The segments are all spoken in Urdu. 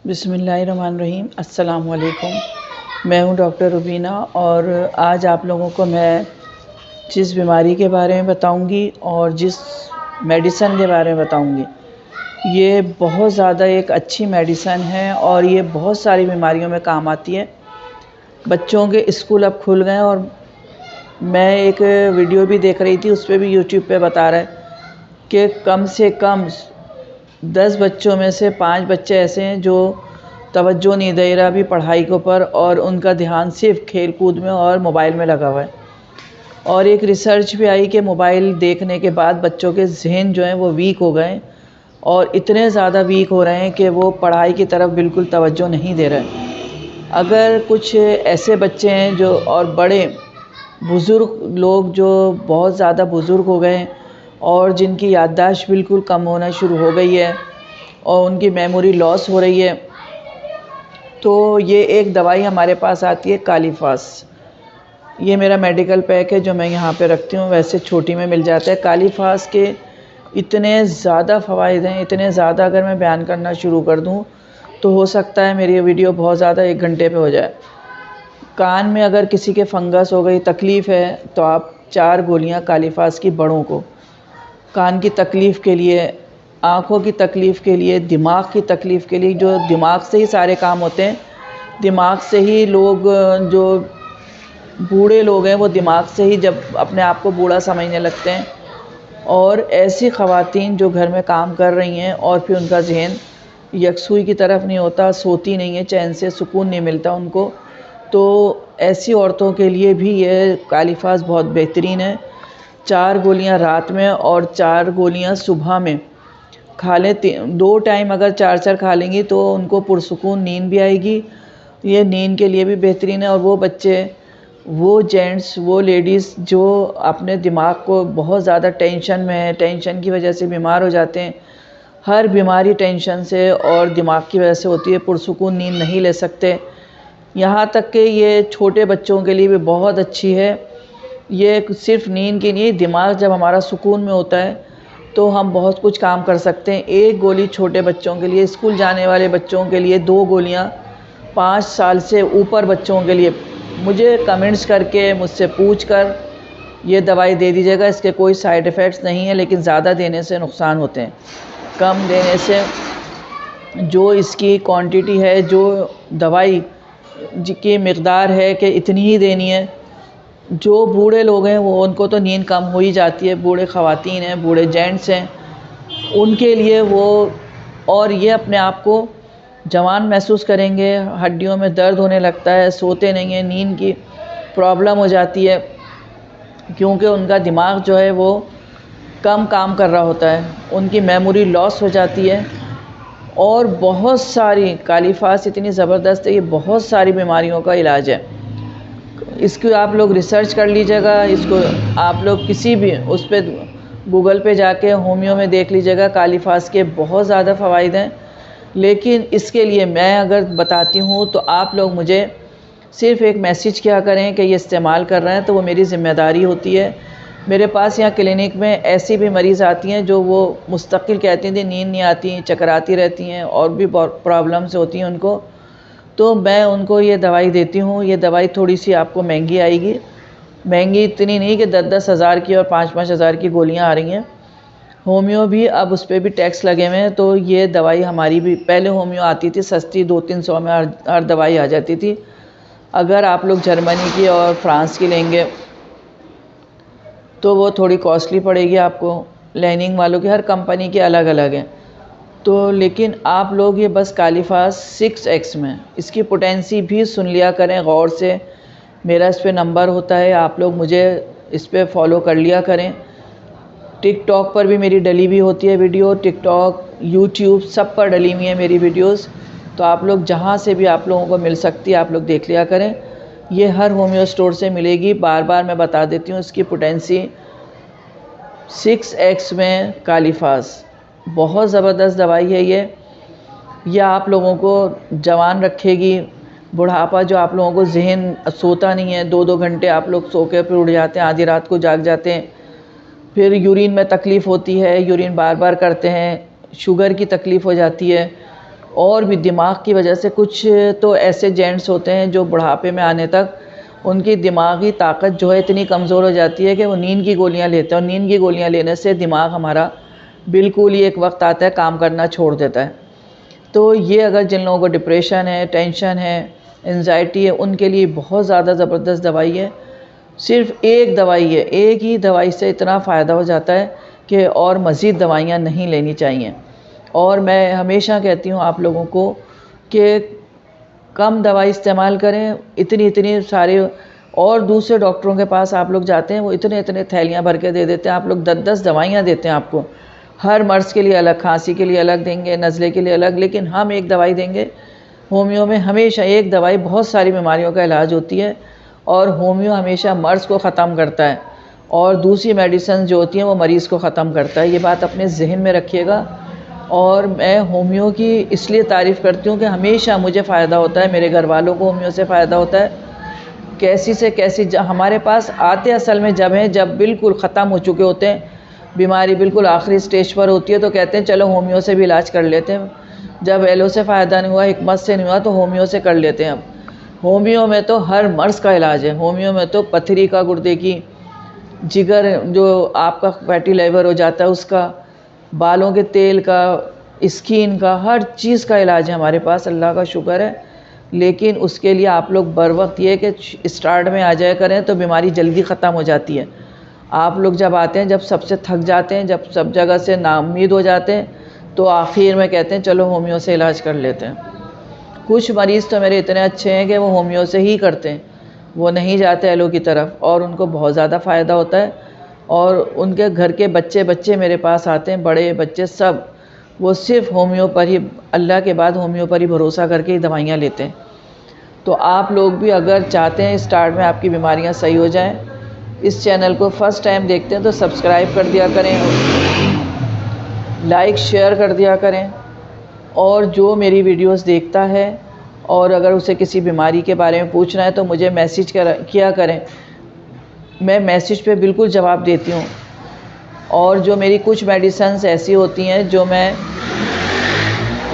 بسم اللہ الرحمن الرحیم۔ السلام علیکم، میں ہوں ڈاکٹر روبینہ اور آج آپ لوگوں کو میں جس بیماری کے بارے میں بتاؤں گی اور جس میڈیسن کے بارے میں بتاؤں گی، یہ بہت زیادہ ایک اچھی میڈیسن ہے اور یہ بہت ساری بیماریوں میں کام آتی ہے۔ بچوں کے اسکول اب کھل گئے اور میں ایک ویڈیو بھی دیکھ رہی تھی، اس پہ بھی یوٹیوب پہ بتا رہا ہے کہ کم سے کم 10 بچوں میں سے 5 بچے ایسے ہیں جو توجہ نہیں دے رہا بھی پڑھائی کے اوپر، اور ان کا دھیان صرف کھیل کود میں اور موبائل میں لگا ہوا ہے۔ اور ایک ریسرچ بھی آئی کہ موبائل دیکھنے کے بعد بچوں کے ذہن جو ہیں وہ ویک ہو گئے اور اتنے زیادہ ویک ہو رہے ہیں کہ وہ پڑھائی کی طرف بالکل توجہ نہیں دے رہے۔ اگر کچھ ایسے بچے ہیں جو اور بڑے بزرگ لوگ جو بہت زیادہ بزرگ ہو گئے ہیں اور جن کی یادداشت بالکل کم ہونا شروع ہو گئی ہے اور ان کی میموری لاس ہو رہی ہے، تو یہ ایک دوائی ہمارے پاس آتی ہے کالیفاس۔ یہ میرا میڈیکل پیک ہے جو میں یہاں پہ رکھتی ہوں، ویسے چھوٹی میں مل جاتا ہے۔ کالیفاس کے اتنے زیادہ فوائد ہیں، اتنے زیادہ، اگر میں بیان کرنا شروع کر دوں تو ہو سکتا ہے میری ویڈیو بہت زیادہ 1 گھنٹے پہ ہو جائے۔ کان میں اگر کسی کے فنگس ہو گئی، تکلیف ہے، تو آپ 4 گولیاں کالیفاس کی بڑوں کو، کان کی تکلیف کے لیے، آنکھوں کی تکلیف کے لیے، دماغ کی تکلیف کے لیے، جو دماغ سے ہی سارے کام ہوتے ہیں، دماغ سے ہی لوگ، جو بوڑھے لوگ ہیں وہ دماغ سے ہی جب اپنے آپ کو بوڑھا سمجھنے لگتے ہیں، اور ایسی خواتین جو گھر میں کام کر رہی ہیں اور پھر ان کا ذہن یکسوئی کی طرف نہیں ہوتا، سوتی نہیں ہے چین سے، سکون نہیں ملتا ان کو، تو ایسی عورتوں کے لیے بھی یہ کالیفاس بہت بہترین ہے۔ 4 گولیاں رات میں اور 4 گولیاں صبح میں کھا لیں، 2 ٹائم اگر 4 کھا لیں گی تو ان کو پرسکون نیند بھی آئے گی۔ یہ نیند کے لیے بھی بہترین ہے۔ اور وہ بچے، وہ جینٹس، وہ لیڈیز جو اپنے دماغ کو بہت زیادہ ٹینشن میں ہے، ٹینشن کی وجہ سے بیمار ہو جاتے ہیں، ہر بیماری ٹینشن سے اور دماغ کی وجہ سے ہوتی ہے، پرسکون نیند نہیں لے سکتے، یہاں تک کہ یہ چھوٹے بچوں کے لیے بھی بہت اچھی ہے۔ یہ صرف نیند کی نہیں، دماغ جب ہمارا سکون میں ہوتا ہے تو ہم بہت کچھ کام کر سکتے ہیں۔ 1 گولی چھوٹے بچوں کے لیے، اسکول جانے والے بچوں کے لیے 2 گولیاں، 5 سال سے اوپر بچوں کے لیے، مجھے کمنٹس کر کے، مجھ سے پوچھ کر یہ دوائی دے دیجیے گا۔ اس کے کوئی سائیڈ ایفیکٹس نہیں ہیں، لیکن زیادہ دینے سے نقصان ہوتے ہیں، کم دینے سے جو اس کی کوانٹٹی ہے، جو دوائی کی مقدار ہے کہ اتنی ہی دینی ہے۔ جو بوڑھے لوگ ہیں وہ ان کو تو نیند کم ہو ہی جاتی ہے، بوڑھے خواتین ہیں، بوڑھے جینٹس ہیں، ان کے لیے وہ، اور یہ اپنے آپ کو جوان محسوس کریں گے۔ ہڈیوں میں درد ہونے لگتا ہے، سوتے نہیں ہیں، نیند کی پرابلم ہو جاتی ہے کیونکہ ان کا دماغ جو ہے وہ کم کام کر رہا ہوتا ہے، ان کی میموری لاس ہو جاتی ہے، اور بہت ساری، کالیفاس اتنی زبردست ہے، یہ بہت ساری بیماریوں کا علاج ہے۔ اس کی آپ لوگ ریسرچ کر لیجیے گا، اس کو آپ لوگ کسی بھی اس پہ گوگل پہ جا کے ہومیو میں دیکھ لیجیے گا، کالیفاس کے بہت زیادہ فوائد ہیں۔ لیکن اس کے لیے میں اگر بتاتی ہوں تو آپ لوگ مجھے صرف ایک میسیج کیا کریں کہ یہ استعمال کر رہے ہیں، تو وہ میری ذمہ داری ہوتی ہے۔ میرے پاس یہاں کلینک میں ایسی بھی مریض آتی ہیں جو وہ مستقل کہتی ہیں نیند نہیں آتی، چکراتی رہتی ہیں اور بھی پرابلمس ہوتی ہیں ان کو، تو میں ان کو یہ دوائی دیتی ہوں۔ یہ دوائی تھوڑی سی آپ کو مہنگی آئے گی، مہنگی اتنی نہیں کہ 10-10 ہزار کی اور 5-5 ہزار کی گولیاں آ رہی ہیں۔ ہومیو بھی اب اس پہ بھی ٹیکس لگے ہوئے ہیں، تو یہ دوائی ہماری بھی، پہلے ہومیو آتی تھی سستی، 200-300 میں ہر دوائی آ جاتی تھی۔ اگر آپ لوگ جرمنی کی اور فرانس کی لیں گے تو وہ تھوڑی کاسٹلی پڑے گی آپ کو، لیننگ والوں کی، ہر کمپنی کے الگ الگ ہیں۔ تو لیکن آپ لوگ یہ بس کالیفاس 6X میں، اس کی پوٹینسی بھی سن لیا کریں غور سے، میرا اس پہ نمبر ہوتا ہے، آپ لوگ مجھے اس پہ فالو کر لیا کریں۔ ٹک ٹاک پر بھی میری ڈلی ہوئی ہوتی ہے ویڈیو، ٹک ٹاک، یوٹیوب، سب پر ڈلی ہوئی ہیں میری ویڈیوز، تو آپ لوگ جہاں سے بھی آپ لوگوں کو مل سکتی ہے آپ لوگ دیکھ لیا کریں۔ یہ ہر ہومیو اسٹور سے ملے گی، بار بار میں بتا دیتی ہوں، اس کی پوٹینسی 6X میں کالیفاس، بہت زبردست دوائی ہے یہ آپ لوگوں کو جوان رکھے گی۔ بڑھاپا جو آپ لوگوں کو ذہن سوتا نہیں ہے، 2-2 گھنٹے آپ لوگ سو کے پھر اٹھ جاتے ہیں، آدھی رات کو جاگ جاتے ہیں، پھر یورین میں تکلیف ہوتی ہے، یورین بار بار کرتے ہیں، شوگر کی تکلیف ہو جاتی ہے، اور بھی دماغ کی وجہ سے کچھ تو ایسے جینٹس ہوتے ہیں جو بڑھاپے میں آنے تک ان کی دماغی طاقت جو ہے اتنی کمزور ہو جاتی ہے کہ وہ نیند کی گولیاں لیتے ہیں، اور نیند کی گولیاں لینے سے دماغ ہمارا بالکل ہی ایک وقت آتا ہے کام کرنا چھوڑ دیتا ہے۔ تو یہ اگر جن لوگوں کو ڈپریشن ہے، ٹینشن ہے، انزائٹی ہے، ان کے لیے بہت زیادہ زبردست دوائی ہے۔ صرف ایک دوائی ہے، ایک ہی دوائی سے اتنا فائدہ ہو جاتا ہے کہ اور مزید دوائیاں نہیں لینی چاہیے۔ اور میں ہمیشہ کہتی ہوں آپ لوگوں کو کہ کم دوائی استعمال کریں، اتنی سارے، اور دوسرے ڈاکٹروں کے پاس آپ لوگ جاتے ہیں وہ اتنے تھیلیاں بھر کے دے دیتے ہیں، آپ لوگ 10 دوائیاں دیتے ہیں آپ کو، ہر مرض کے لیے الگ، کھانسی کے لیے الگ دیں گے، نزلے کے لیے الگ، لیکن ہم ایک دوائی دیں گے۔ ہومیو میں ہمیشہ ایک دوائی بہت ساری بیماریوں کا علاج ہوتی ہے، اور ہومیو ہمیشہ مرض کو ختم کرتا ہے، اور دوسری میڈیسن جو ہوتی ہیں وہ مریض کو ختم کرتا ہے۔ یہ بات اپنے ذہن میں رکھیے گا۔ اور میں ہومیو کی اس لیے تعریف کرتی ہوں کہ ہمیشہ مجھے فائدہ ہوتا ہے، میرے گھر والوں کو ہومیو سے فائدہ ہوتا ہے۔ کیسی سے کیسی ہمارے پاس آتے اصل میں جب ہیں، جب بالکل ختم ہو چکے ہوتے ہیں، بیماری بالکل آخری سٹیج پر ہوتی ہے، تو کہتے ہیں چلو ہومیو سے بھی علاج کر لیتے ہیں۔ جب ایلو سے فائدہ نہیں ہوا، حکمت سے نہیں ہوا، تو ہومیو سے کر لیتے ہیں۔ اب ہومیو میں تو ہر مرض کا علاج ہے، ہومیو میں تو پتھری کا، گردے کی، جگر جو آپ کا فیٹی لیور ہو جاتا ہے اس کا، بالوں کے تیل کا، اسکین کا، ہر چیز کا علاج ہے ہمارے پاس، اللہ کا شکر ہے۔ لیکن اس کے لیے آپ لوگ بر وقت یہ کہ اسٹارٹ میں آ جایا کریں تو بیماری جلدی ختم ہو جاتی ہے۔ آپ لوگ جب آتے ہیں، جب سب سے تھک جاتے ہیں، جب سب جگہ سے نا امید ہو جاتے ہیں، تو آخر میں کہتے ہیں چلو ہومیو سے علاج کر لیتے ہیں۔ کچھ مریض تو میرے اتنے اچھے ہیں کہ وہ ہومیو سے ہی کرتے ہیں، وہ نہیں جاتے ایلو کی طرف، اور ان کو بہت زیادہ فائدہ ہوتا ہے۔ اور ان کے گھر کے بچے میرے پاس آتے ہیں، بڑے بچے سب، وہ صرف ہومیو پر ہی، اللہ کے بعد ہومیو پر ہی بھروسہ کر کے ہی دوائیاں لیتے ہیں۔ تو آپ لوگ بھی اگر چاہتے ہیں اسٹارٹ میں آپ کی بیماریاں صحیح ہو جائیں، اس چینل کو فرسٹ ٹائم دیکھتے ہیں تو سبسکرائب کر دیا کریں، لائک شیئر کر دیا کریں، اور جو میری ویڈیوز دیکھتا ہے اور اگر اسے کسی بیماری کے بارے میں پوچھنا ہے تو مجھے میسیج کیا کریں، میں میسیج پہ بالکل جواب دیتی ہوں۔ اور جو میری کچھ میڈیسنز ایسی ہوتی ہیں جو میں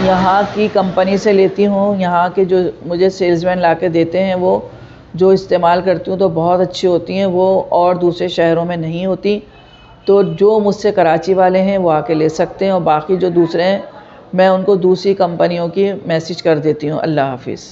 یہاں کی کمپنی سے لیتی ہوں، یہاں کے جو مجھے سیلز مین لا کے دیتے ہیں، وہ جو استعمال کرتی ہوں تو بہت اچھی ہوتی ہیں، وہ اور دوسرے شہروں میں نہیں ہوتی۔ تو جو مجھ سے کراچی والے ہیں وہ آ کے لے سکتے ہیں، اور باقی جو دوسرے ہیں میں ان کو دوسری کمپنیوں کی میسیج کر دیتی ہوں۔ اللہ حافظ۔